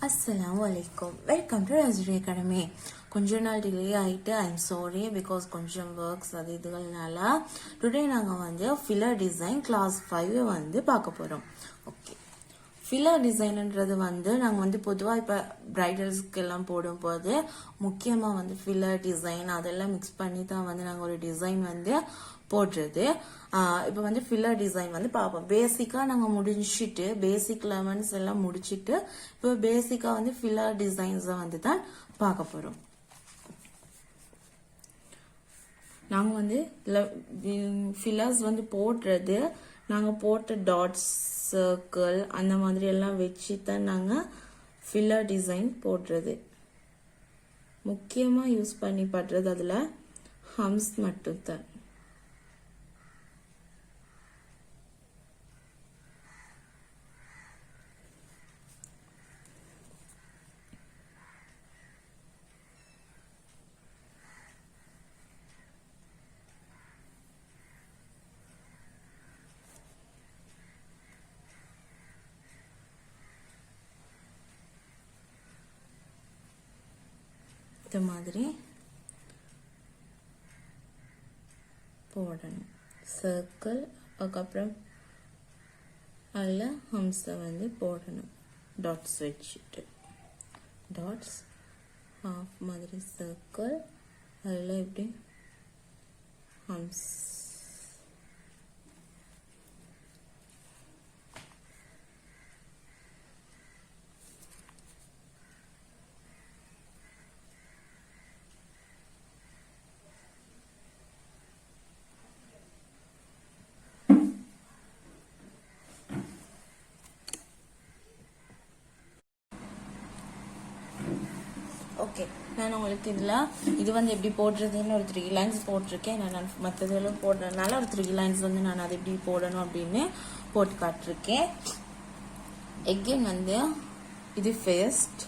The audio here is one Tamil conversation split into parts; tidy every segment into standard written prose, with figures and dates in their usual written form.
Assalamu alaikum. Welcome to Razri Academy. கொஞ்ச நாள் டிலே ஆயிட்டு ஐம் சாரி பிகாஸ் கொஞ்சம் ஒர்க்ஸ் அது இதுகள்னால டுடே நாங்கள் வந்து ஃபில்லர் டிசைன் கிளாஸ் 5 வந்து பார்க்க போகிறோம். ஓகே, ஃபில்லர் டிசைன்ன்றது வந்து நாங்கள் வந்து பொதுவாக இப்போ பிரைடல்ஸ்க்கு எல்லாம் போடும்போது முக்கியமாக வந்து ஃபில்லர் டிசைன் அதெல்லாம் மிக்ஸ் பண்ணி தான் வந்து நாங்கள் ஒரு டிசைன் வந்து போடுறது. இப்போ வந்து ஃபில்லர் டிசைன் வந்து பார்ப்போம். பேசிக்காக நாங்கள் முடிச்சுட்டு பேசிக் லெவன்ஸ் எல்லாம் முடிச்சுட்டு இப்போ பேசிக்காக வந்து ஃபில்லர் டிசைன்ஸை வந்து தான் பார்க்க போகிறோம். நாங்கள் வந்து ஃபில்லர்ஸ் வந்து போடுறது நாங்கள் போட்ட டாட்ஸ் சர்க்கிள் அந்த மாதிரி எல்லாம் வச்சு தான் நாங்கள் ஃபில்லர் டிசைன் போடுறது. முக்கியமாக யூஸ் பண்ணி படுறது அதில் ஹம்ஸ் மட்டும்தான். இந்த மாதிரி போடணும் சர்க்கிள். அதுக்கப்புறம் அதில் ஹம்ஸை வந்து போடணும் டாட்ஸ் வச்சுட்டு. டாட்ஸ் ஹாஃப் மாதிரி சர்க்கிள் அதில் இப்படி ஹம்ஸ். ஓகே, நான் உங்களுக்கு இது வந்து எப்படி போடுறதுன்னு ஒரு 3 லைன்ஸ் போட்டிருக்கேன். நான் மற்றதெல்லாம் போடுறதுனால ஒரு 3 லைன்ஸ் வந்து நான் அதை எப்படி போடணும் அப்படின்னு போட்டு காட்டிருக்கேன். எகெயின் வந்து இது ஃபர்ஸ்ட்.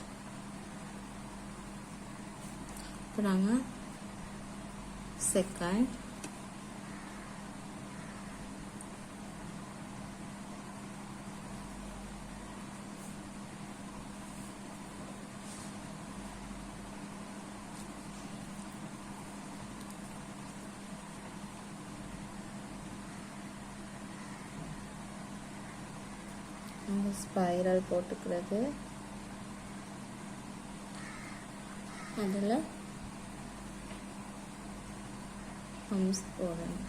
இப்போ நாங்கள் செகண்ட், ஸ்பைரல் போட்டுக்கிறது. அதில் ஹம்ஸ் போடணும்.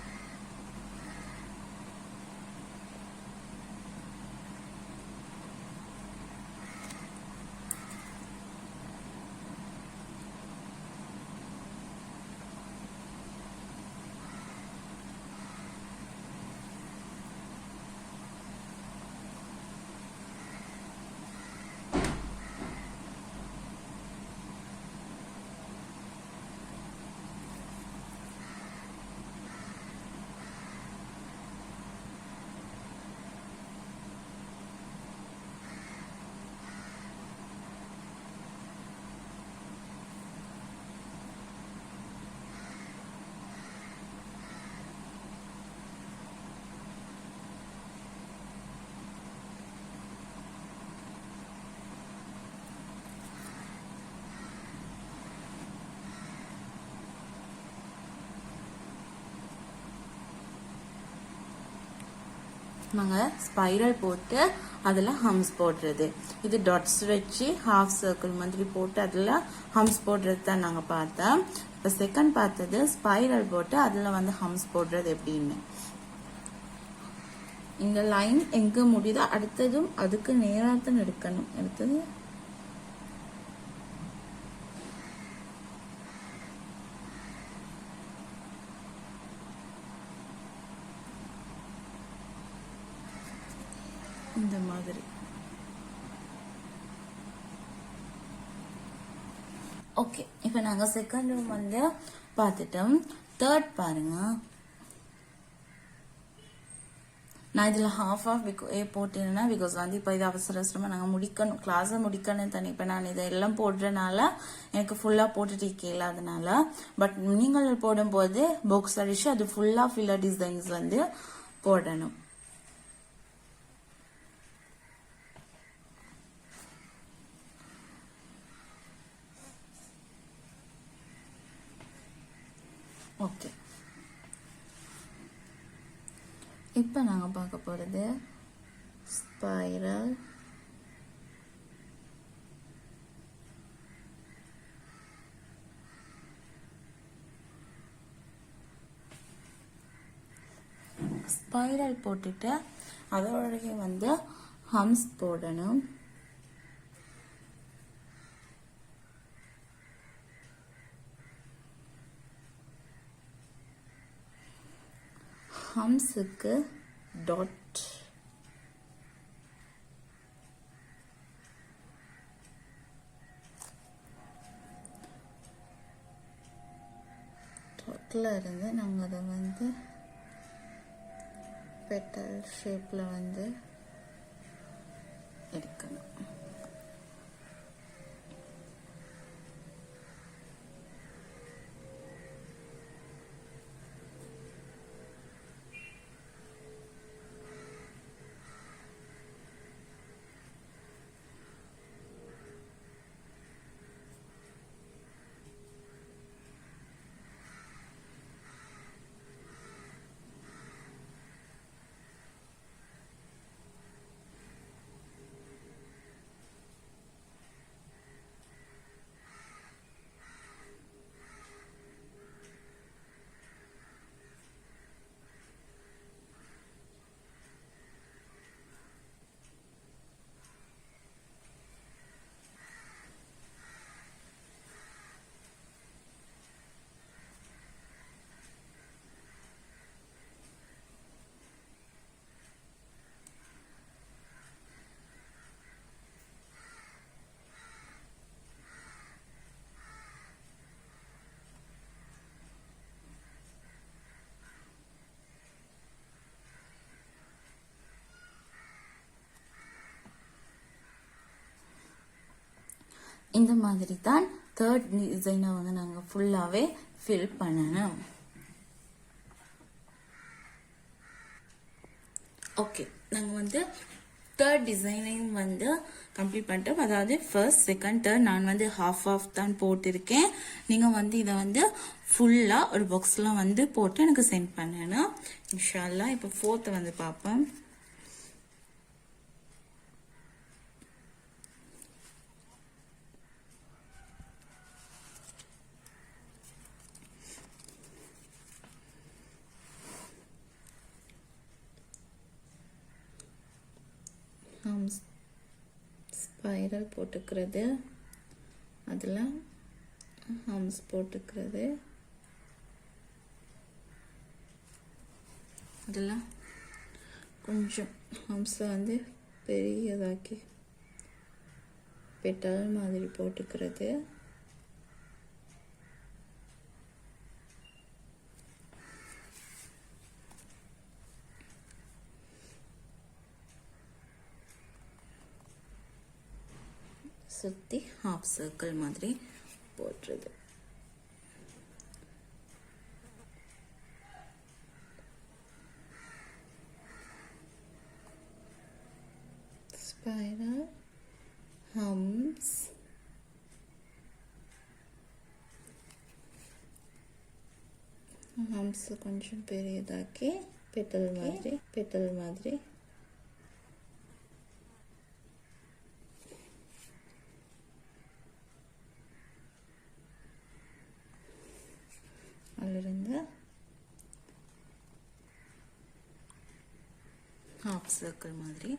நாங்கள் ஸ்பைரல் போட்டு அதில் ஹம்ஸ் போடுறது. இது டாட்ஸ் வச்சு ஹாஃப் சர்க்கிள் மாதிரி போட்டு அதில் ஹம்ஸ் போடுறது தான் நாங்கள் பார்த்தோம். இப்போ செகண்ட் பார்த்தது ஸ்பைரல் போட்டு அதில் வந்து ஹம்ஸ் போடுறது எப்படின்னு. இந்த லைன் எங்கே முடியுதோ அடுத்ததும் அதுக்கு நேராக தான் எடுக்கணும். அடுத்தது இந்த மாதிரி. ஓகே, இப்போ நாங்கள் செகண்ட் ரூம் வந்து பார்த்துட்டோம். தேர்ட் பாருங்க. நான் இதில் ஹாஃப் போட்டேன்னா பிகாஸ் வந்து இப்போ இது அவசர அவசரமாக நாங்கள் முடிக்கணும், கிளாஸை முடிக்கணும் தானே. இப்போ நான் இதெல்லாம் போடுறதுனால எனக்கு ஃபுல்லாக போட்டுட்டு இருக்கல அதனால. பட் நீங்கள் போடும்போது பாக்ஸ் அடிச்சு அது ஃபுல்லாக ஃபில்லர் டிசைன்ஸ் வந்து போடணும். ஓகே, இப்போ நாங்கள் பார்க்க போகிறது ஸ்பைரல், ஸ்பைரல் போட்டுட்டு அதோடய வந்து ஹம்ஸ் போடணும். ஹம்ஸுக்கு டாட், டாட்டில் இருந்து நாங்கள் அதை வந்து பெட்டல் ஷேப்பில் வந்து எடுக்கணும். இந்த மாதிரி தான் தேர்ட் டிசைனை வந்து நாங்கள் ஃபுல்லாகவே ஃபில் பண்ணணும். ஓகே, நாங்கள் வந்து தேர்ட் டிசைனையும் வந்து கம்ப்ளீட் பண்ணிட்டோம். அதாவது ஃபர்ஸ்ட், செகண்ட், தேர்ட் நான் வந்து ஹாஃப் ஆஃப் தான் போட்டிருக்கேன். நீங்கள் வந்து இதை வந்து ஃபுல்லாக ஒரு பாக்ஸில் வந்து போட்டு எனக்கு சென்ட் பண்ணணும் இன்ஷா அல்லாஹ். இப்போ ஃபோர்த்து வந்து பார்ப்போம். ஸ்பைரல் போட்டுக்கிறது, அதில் ஹம்ஸ் போட்டுக்கிறது, அதில் கொஞ்சம் ஹம்ஸை வந்து பெரியதாக்கி பெட்டல் மாதிரி போட்டுக்கிறது, சுற்றி ஹாஃப் சர்க்கிள் மாதிரி போட்டுறது. ஸ்பைரல், ஹம்ஸ், ஹம்ஸ் கொஞ்சம் பெரியதாக்கி பெட்டல் மாதிரி அதிலிருந்து ஹாஃப் சர்க்கிள் மாதிரி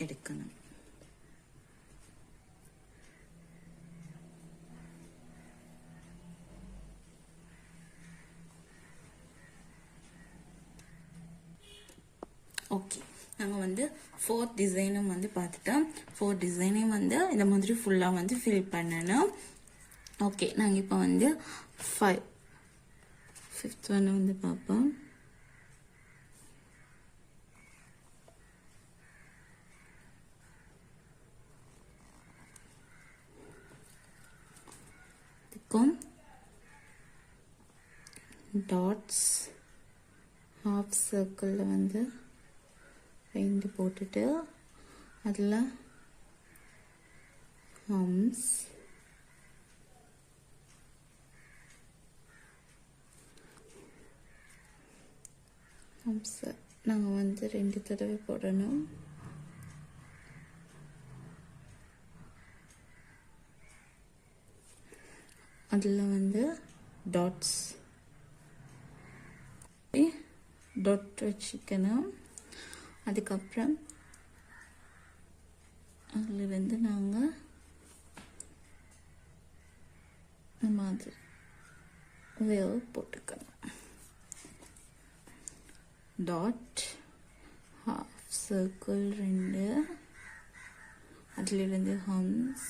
எடுக்கணும். ஓகே, நாங்கள் வந்து ஃபோர்த் டிசைனும் வந்து பார்த்துட்டோம். ஃபோர்த் டிசைனையும் வந்து இந்த மாதிரி ஃபுல்லாக வந்து ஃபில் பண்ணணும். ஓகே, நாங்கள் இப்போ வந்து ஃபிஃப்த் ஒன்று வந்து பார்ப்போம். டாட்ஸ் ஹாஃப் சர்க்கிளில் வந்து 2 போட்டுட்டு அதில் ஹம்ஸ், நாங்கள் வந்து 2 தடவை போடணும். அதில் வந்து டாட்ஸ் வச்சுக்கணும். அதுக்கப்புறம் அதிலிருந்து நாங்கள் இந்த மாதிரி வேவ் போட்டுக்கணும். டாட், ஹாஃப் சர்க்கிள் 2, அதிலிருந்து ஹம்ஸ்,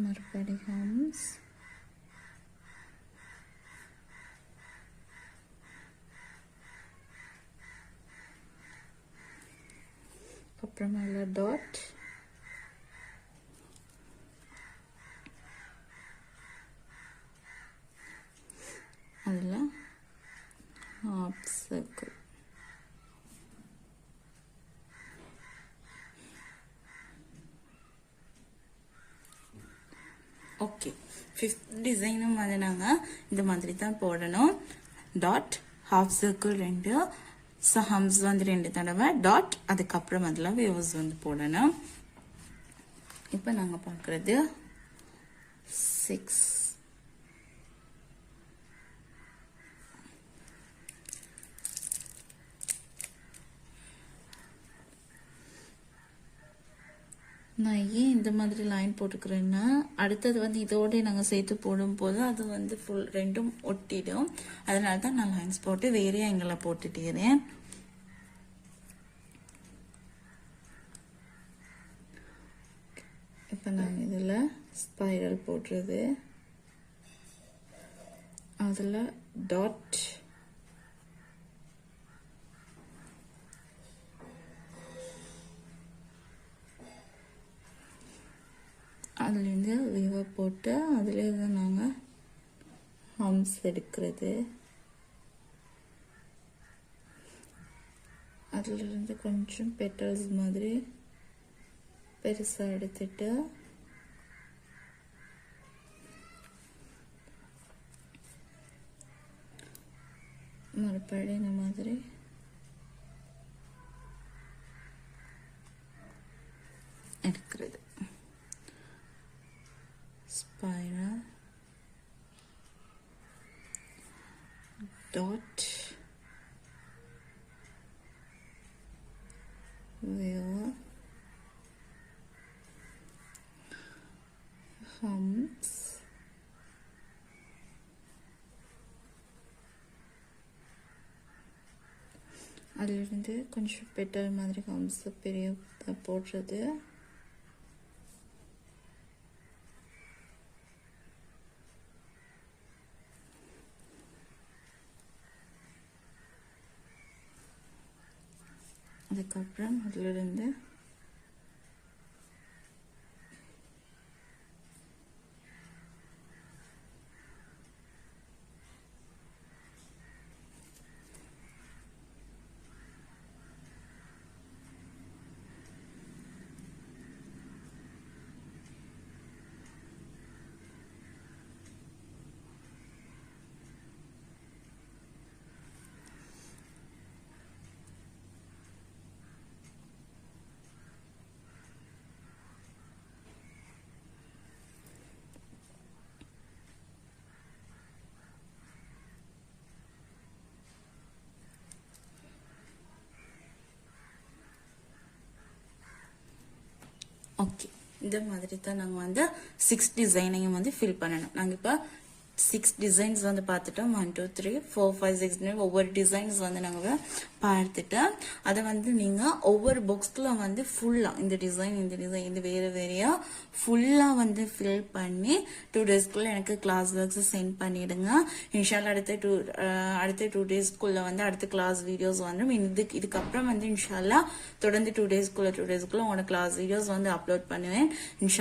மறுபடி ஹம்ஸ், அப்புறமேல டாட், அதில் ஹாஃப் சர்க்கிள். ஓகே, 5th டிசைனும் வந்து நாங்கள் இந்த மாதிரி தான் போடணும். டாட், ஹாஃப் சர்க்கிள் 2, ஹம்ஸ் வந்து 2 தடவை, டாட், அதுக்கப்புறம் அதில் வேவ்ஸ் வந்து போடணும். இப்போ நாங்கள் பார்க்குறது 6. நான் ஏன் இந்த மாதிரி லைன் போட்டுக்கிறேன்னா, அடுத்தது வந்து இதோட நாங்கள் சேர்த்து போடும்போது அது வந்து ஃபுல் 2ம் ஒட்டிடும். அதனால தான் நான் லைன்ஸ் போட்டு வேறே எங்களை போட்டுட்டேன். இப்போ நாங்கள் இதில் ஸ்பைரல் போடுறது, அதில் டாட், அதுலேருந்து வேவை போட்டு அதுலேருந்து நாங்கள் ஹம்ஸ் எடுக்கிறது. அதிலிருந்து கொஞ்சம் பெட்டல்ஸ் மாதிரி பெருசாக எடுத்துட்டு மறுபடியும் இந்த மாதிரி எடுக்கிறது. Spiral, dot, wheel, humps, அதிலிருந்து கொஞ்சம் பெட்டல் மாதிரி ஹம்ஸ் பெரிய போடுறது. அதுக்கப்புறம் அதிலிருந்து ஓகே, இந்த மாதிரி தான் நாங்கள் வந்து 6 டிசைனையும் வந்து ஃபில் பண்ணணும். நாங்கள் இப்போ 6 டிசைன்ஸ் வந்து பார்த்துட்டோம். 1 2 3 4 5 6 ஒவ்வொரு டிசைன்ஸ் வந்து நாங்கள் பார்த்துட்டு அதை வந்து நீங்கள் ஒவ்வொரு பாக்ஸ்ல வந்து ஃபுல்லாக இந்த டிசைன் இது வேறு வேறையா ஃபுல்லாக வந்து ஃபில் பண்ணி 2 டேஸ்க்குள்ள எனக்கு கிளாஸ் ஒர்க்ஸ் சென்ட் பண்ணிடுங்க. இன்ஷால்லா அடுத்த 2 டேஸ்க்குள்ள வந்து அடுத்த கிளாஸ் வீடியோஸ் வந்து இதுக்கப்புறம் வந்து இன்ஷால்லா தொடர்ந்து 2 டேஸ்க்குள்ள உங்களோட கிளாஸ் வீடியோஸ் வந்து அப்லோட் பண்ணுவேன்.